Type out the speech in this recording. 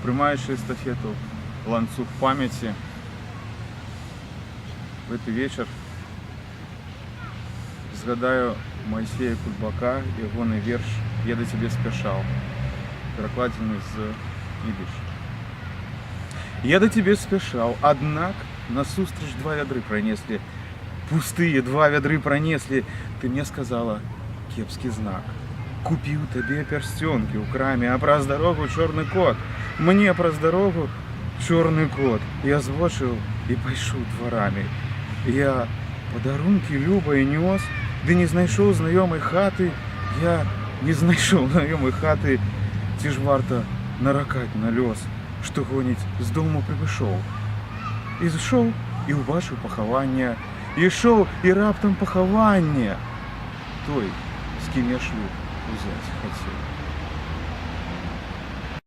приймаючи естафету «Ланцюг пам'яті», в цей вечір згадаю Моїсея Кульбака і ягоний вірш «Я до тебе спішав», перекладений з ідиш. Я до тебе спешал, однак насустрач 2 вядры пронесли. Пустые 2 вядры пронесли. Ты мне сказала кепский знак. Купил тебе перстенки у краме, а праз дорогу черный кот. Мне праз дорогу черный кот. Я звочил и пайшов дворами. Я подарунки любые нес, да не знайшов знайомой хаты. Я не знайшов знайомой хаты. Ці ж варто наракать на лёс, што гоніць з дому прыйшоў. І зышоў і ўбачыў пахаванне, ішоў і раптам пахаванне той, з кім я шлюб узяць хацеў.